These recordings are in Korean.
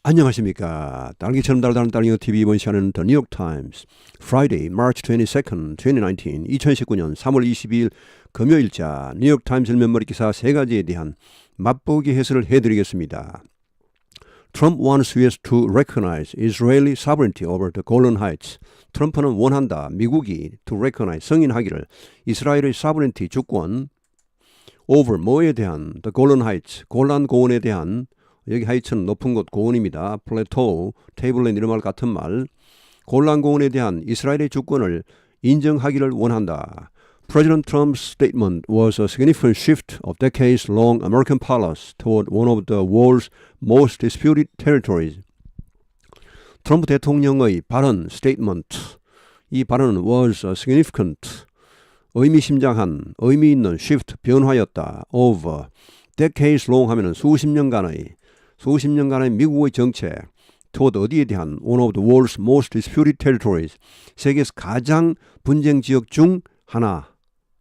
안녕하십니까. 딸기처럼 달달한 딸기어 TV 이번 시간은 The New York Times Friday, March 22nd, 2019 2019년 3월 22일 금요일자 뉴욕 타임스 일면머리 기사 세 가지에 대한 맛보기 해설을 해드리겠습니다. Trump wants US to recognize Israeli sovereignty over the Golan Heights. 트럼프는 원한다. 미국이 to recognize 승인하기를 이스라엘의 sovereignty 주권 over 뭐에 대한 the Golan Heights 골란 고원에 대한 여기 하이츠는 높은 곳 고원입니다. 플레토우, 테이블랜드 이런 말 같은 말. 골란 고원에 대한 이스라엘의 주권을 인정하기를 원한다. President Trump's statement was a significant shift of decades-long American policy toward one of the world's most disputed territories. 트럼프 대통령의 발언, statement, 이 발언은 was a significant, 의미심장한, 의미 있는 shift, 변화였다. of, decades-long 하면은 수십 년간의 미국의 정책, toward 어디에 대한 one of the world's most disputed territories, 세계에서 가장 분쟁 지역 중 하나,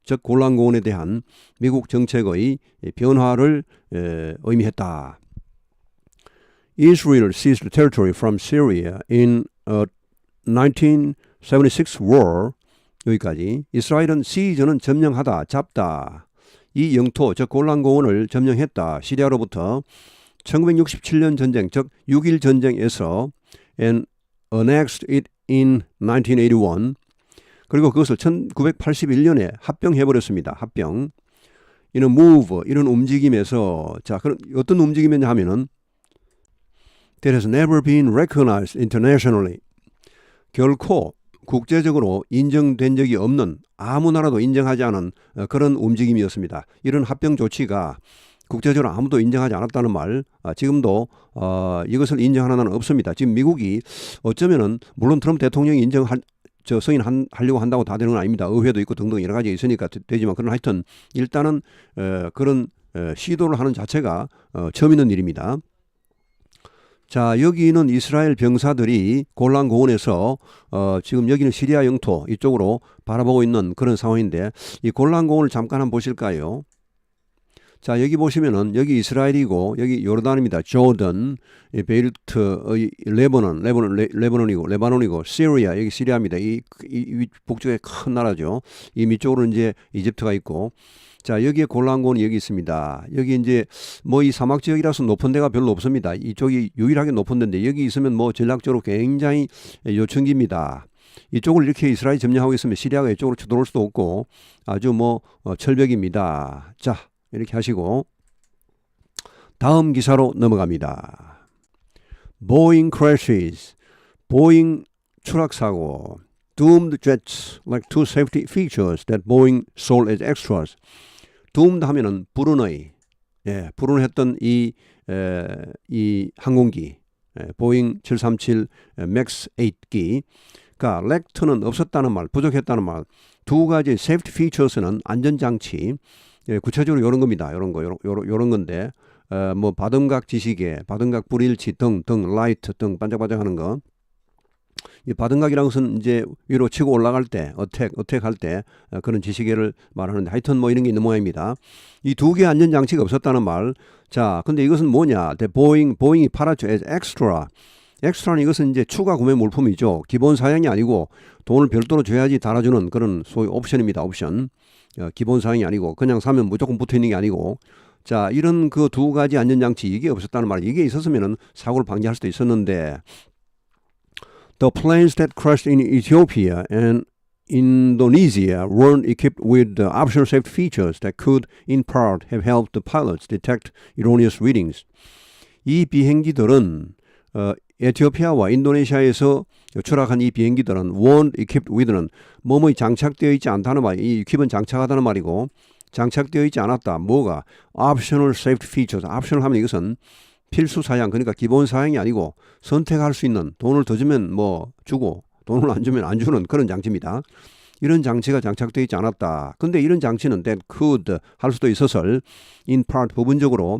즉 골란고원에 대한 미국 정책의 변화를 의미했다. Israel seized territory from Syria in a 1976 war. 여기까지. 이스라엘은 시즈는 점령하다, 잡다. 이 영토, 즉 골란고원을 점령했다. 시리아로부터 1967년 전쟁, 즉 6.1 전쟁에서 and annexed it in 1981. 그리고 그것을 1981년에 합병해버렸습니다. 합병. In a move, 이런 움직임에서 자, 그럼 어떤 움직임이냐 하면은 that has never been recognized internationally. 결코 국제적으로 인정된 적이 없는 아무 나라도 인정하지 않은 그런 움직임이었습니다. 이런 합병 조치가 국제적으로 아무도 인정하지 않았다는 말, 지금도 이것을 인정하는 나라는 없습니다. 지금 미국이 어쩌면은 물론 트럼프 대통령이 승인하려고 한다고 다 되는 건 아닙니다. 의회도 있고 등등 여러 가지 있으니까 되지만 그런 하여튼 일단은 그런 시도를 하는 자체가 처음 있는 일입니다. 자, 여기는 이스라엘 병사들이 골란 고원에서 지금 여기는 시리아 영토 이쪽으로 바라보고 있는 그런 상황인데 이 골란 고원을 잠깐 한번 보실까요? 자, 여기 보시면은 여기 이스라엘이고 여기 요르단입니다. 조던, 베이루트, 레바논이고 시리아, 여기 시리아입니다. 이 북쪽에 큰 나라죠. 이 밑쪽으로는 이제 이집트가 있고 자, 여기에 골란고원이 여기 있습니다. 여기 이제 뭐 이 사막 지역이라서 높은 데가 별로 없습니다. 이쪽이 유일하게 높은 데인데 여기 있으면 뭐 전략적으로 굉장히 요충지입니다. 이쪽을 이렇게 이스라엘이 점령하고 있으면 시리아가 이쪽으로 쳐들어올 수도 없고 아주 뭐 철벽입니다. 자, 이렇게 하시고 다음 기사로 넘어갑니다. Boeing crashes. 보잉 추락사고. Doomed jets like two safety features that Boeing sold as extras. doomed 하면은 불운의, 불운했던 이 항공기, 보잉 737 맥스 8기가 렉트는 없었다는 말, 부족했다는 말. 두 가지 safety features는 안전장치. 구체적으로 이런 겁니다. 이런 건데, 뭐 바등각 지시계, 바등각 불일치 등 라이트 등 반짝반짝하는 거. 이 바등각이라는 것은 이제 위로 치고 올라갈 때, 어택할 때 그런 지시계를 말하는데 하여튼 뭐 이런 게 있는 모양입니다. 이 두 개 안전장치가 없었다는 말. 자, 근데 이것은 뭐냐? 보잉이 팔았죠. as extra. 엑스트라는 이것은 이제 추가 구매 물품이죠. 기본 사양이 아니고 돈을 별도로 줘야지 달아주는 그런 소위 옵션입니다. 옵션. 기본 사양이 아니고 그냥 사면 무조건 붙어 있는 게 아니고 자, 이런 그 두 가지 안전장치 이게 없었다는 말. 이게 있었으면은 사고를 방지할 수도 있었는데 The planes that crashed in Ethiopia and Indonesia weren't equipped with the optional safety features that could in part have helped the pilots detect erroneous readings. 이 비행기들은 에티오피아와 인도네시아에서 추락한 이 비행기들은 weren't equipped with는 뭐뭐이 장착되어 있지 않다는 말, 이 equip은 장착하다는 말이고 장착되어 있지 않았다. 뭐가? optional safety features. optional 하면 이것은 필수 사양, 그러니까 기본 사양이 아니고 선택할 수 있는, 돈을 더 주면 뭐 주고 돈을 안 주면 안 주는 그런 장치입니다. 이런 장치가 장착되어 있지 않았다. 근데 이런 장치는 that could 할 수도 있었을 in part 부분적으로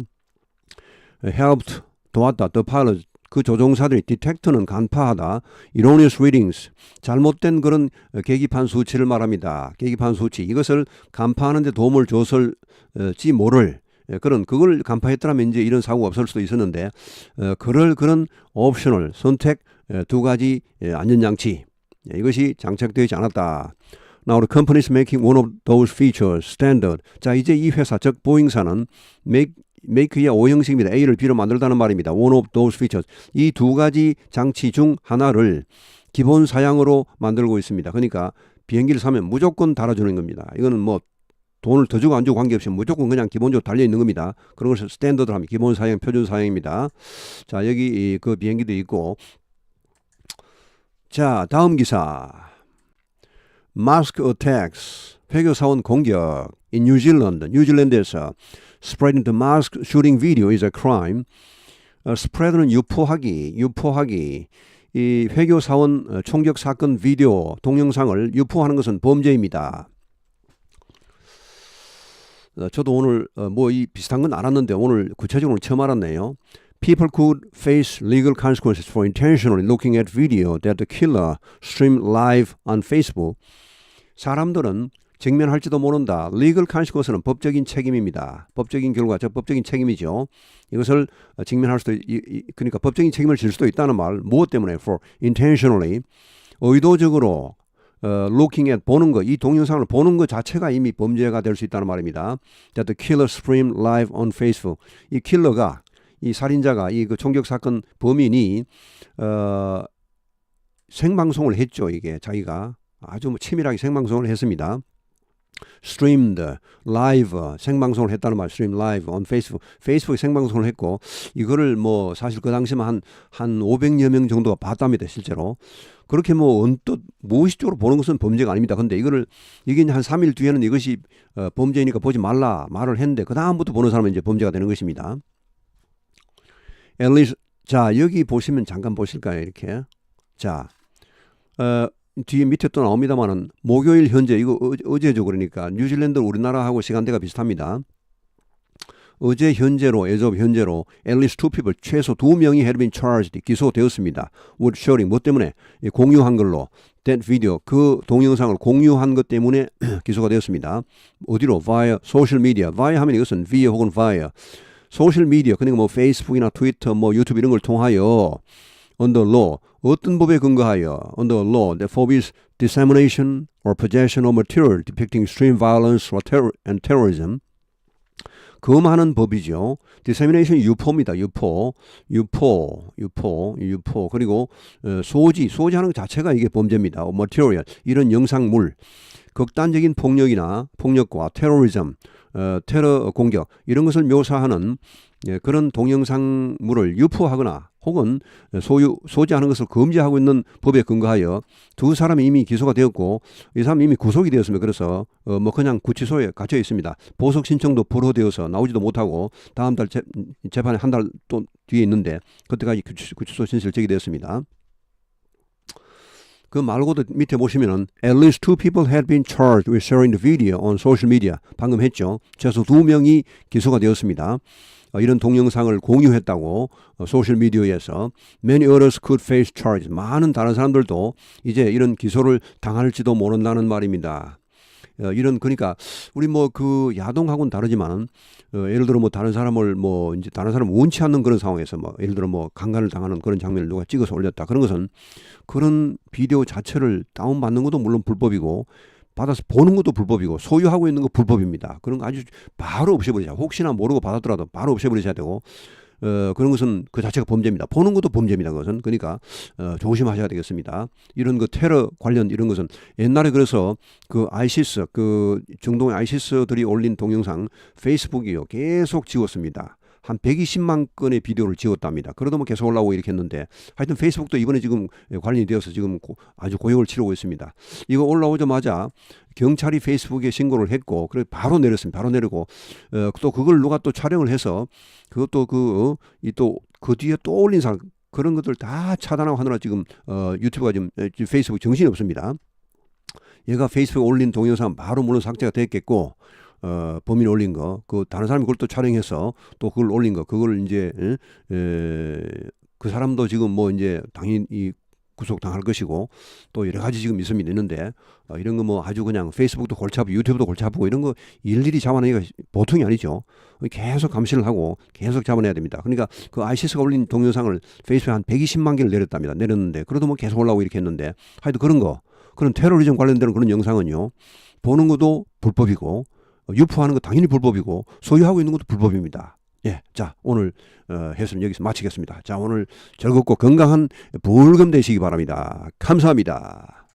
helped 도왔다. the pilot 그 조종사들이 detect는 간파하다. erroneous readings 잘못된 그런 계기판 수치를 말합니다. 계기판 수치 이것을 간파하는 데 도움을 줬을지 모를 그런 그걸 간파했더라면 이제 이런 사고가 없을 수도 있었는데 그런 옵셔널 선택 두 가지 안전장치 이것이 장착되어 있지 않았다. Now the company is making one of those features standard. 자 이제 이 회사 즉 보잉사는 make의 O형식입니다. A를 B로 만들다는 말입니다. One of those features. 이 두 가지 장치 중 하나를 기본 사양으로 만들고 있습니다. 그러니까 비행기를 사면 무조건 달아주는 겁니다. 이거는 뭐 돈을 더 주고 안 주고 관계없이 무조건 그냥 기본적으로 달려 있는 겁니다. 그런 것을 스탠더드로 합니다. 기본 사양, 표준 사양입니다. 자 여기 그 비행기도 있고. 자 다음 기사. Mask attacks. 회교사원 공격. In New Zealand. 뉴질랜드에서 spreading the mask shooting video is a crime. spread는 유포하기. 이 회교사원 총격 사건 비디오 동영상을 유포하는 것은 범죄입니다. 저도 오늘 뭐 이 비슷한 건 알았는데 오늘 구체적으로 처음 알았네요. People could face legal consequences for intentionally looking at video that the killer streamed live on Facebook. 사람들은 직면할지도 모른다. legal consequence는 법적인 책임입니다. 법적인 결과, 즉 법적인 책임이죠. 이것을 직면할 수도 그러니까 법적인 책임을 질 수도 있다는 말. 무엇 때문에? For intentionally 의도적으로 looking at 보는 것, 이 동영상을 보는 것 자체가 이미 범죄가 될 수 있다는 말입니다. That the killer streamed live on Facebook. 이 킬러가 이 살인자가 이 그 총격 사건 범인이 생방송을 했죠. 이게 자기가 아주 치밀하게 생방송을 했습니다. streamed, live, 생방송을 했다는 말, stream live on Facebook. 페이스북에 생방송을 했고, 이거를 뭐 사실 그 당시만 한 500여 명 정도가 봤답니다, 실제로. 그렇게 뭐 언뜻 무의식적으로 보는 것은 범죄가 아닙니다. 근데 이게 이제 한 3일 뒤에는 이것이 범죄니까 보지 말라 말을 했는데, 그 다음부터 보는 사람은 이제 범죄가 되는 것입니다. 자, 여기 보시면 잠깐 보실까요, 이렇게. 자, 뒤에 밑에 또 나옵니다만은 목요일 현재 이거 어제죠. 그러니까 뉴질랜드 우리나라하고 시간대가 비슷합니다. 어제 현재로 as of 현재로 at least two people 최소 2명이 had been charged 기소되었습니다. with sharing 뭐 때문에 공유한 걸로 that video 그 동영상을 공유한 것 때문에 기소가 되었습니다. 어디로? via social media. via 하면 이것은 via 혹은 via 소셜 미디어 그러니까 뭐 페이스북이나 트위터 뭐 유튜브 이런 걸 통하여 under law 어떤 법에 근거하여 under law that forbids dissemination or possession of material depicting extreme violence and terrorism 금하는 법이죠. dissemination 유포입니다. 유포 그리고 소지하는 것 자체가 이게 범죄입니다. material 이런 영상물 극단적인 폭력과 테러리즘 테러 공격 이런 것을 묘사하는 그런 동영상물을 유포하거나 혹은 소지하는 것을 금지하고 있는 법에 근거하여 두 사람이 이미 기소가 되었고 이 사람이 이미 구속이 되었습니다. 그래서 뭐 그냥 구치소에 갇혀 있습니다. 보석 신청도 불허되어서 나오지도 못하고 다음 달 재판에 한 달 또 뒤에 있는데 그때까지 구치소 신실 제기되었습니다. 그 말고도 밑에 보시면은 at least two people had been charged with sharing the video on social media. 방금 했죠. 최소 2명이 기소가 되었습니다. 이런 동영상을 공유했다고 소셜미디어에서 many others could face charges. 많은 다른 사람들도 이제 이런 기소를 당할지도 모른다는 말입니다. 그러니까 우리 뭐 그 야동하고는 다르지만 예를 들어 뭐 다른 사람을 뭐 이제 다른 사람 원치 않는 그런 상황에서 뭐 예를 들어 뭐 강간을 당하는 그런 장면을 누가 찍어서 올렸다 그런 것은 그런 비디오 자체를 다운받는 것도 물론 불법이고 받아서 보는 것도 불법이고 소유하고 있는 거 불법입니다. 그런 거 아주 바로 없애버리자. 혹시나 모르고 받았더라도 바로 없애버리셔야 되고 그런 것은 그 자체가 범죄입니다. 보는 것도 범죄입니다. 그것은 그러니까 조심하셔야 되겠습니다. 이런 그 테러 관련 이런 것은 옛날에 그래서 그 아이시스 그 중동의 아이시스들이 올린 동영상 페이스북이요 계속 지웠습니다. 한 120만 건의 비디오를 지웠답니다. 그러다 뭐 계속 올라오고 이렇게 했는데 하여튼 페이스북도 이번에 지금 관련이 되어서 지금 아주 고역을 치르고 있습니다. 이거 올라오자마자 경찰이 페이스북에 신고를 했고 그래 바로 내렸습니다. 바로 내리고 또 그걸 누가 또 촬영을 해서 그것도 그 뒤에 또 올린 사람 그런 것들 다 차단하고 하느라 지금 유튜브가 지금 페이스북 정신이 없습니다. 얘가 페이스북에 올린 동영상 바로 물론 삭제가 됐겠고 범인이 올린 거, 그 다른 사람이 그걸 또 촬영해서 또 그걸 올린 거, 그걸 이제 그 사람도 지금 뭐 이제 당연히 구속당할 것이고 또 여러 가지 지금 있음이 있는데 이런 거 뭐 아주 그냥 페이스북도 골치 아프고 유튜브도 골치 아프고 이런 거 일일이 잡아내기가 보통이 아니죠. 계속 감시를 하고 계속 잡아내야 됩니다. 그러니까 그 ISIS가 올린 동영상을 페이스북에 한 120만 개를 내렸답니다. 내렸는데 그래도 뭐 계속 올라오고 이렇게 했는데 하여튼 그런 테러리즘 관련되는 그런 영상은요. 보는 것도 불법이고 유포하는 거 당연히 불법이고 소유하고 있는 것도 불법입니다. 예, 자 오늘 해설은 여기서 마치겠습니다. 자 오늘 즐겁고 건강한 불금 되시기 바랍니다. 감사합니다.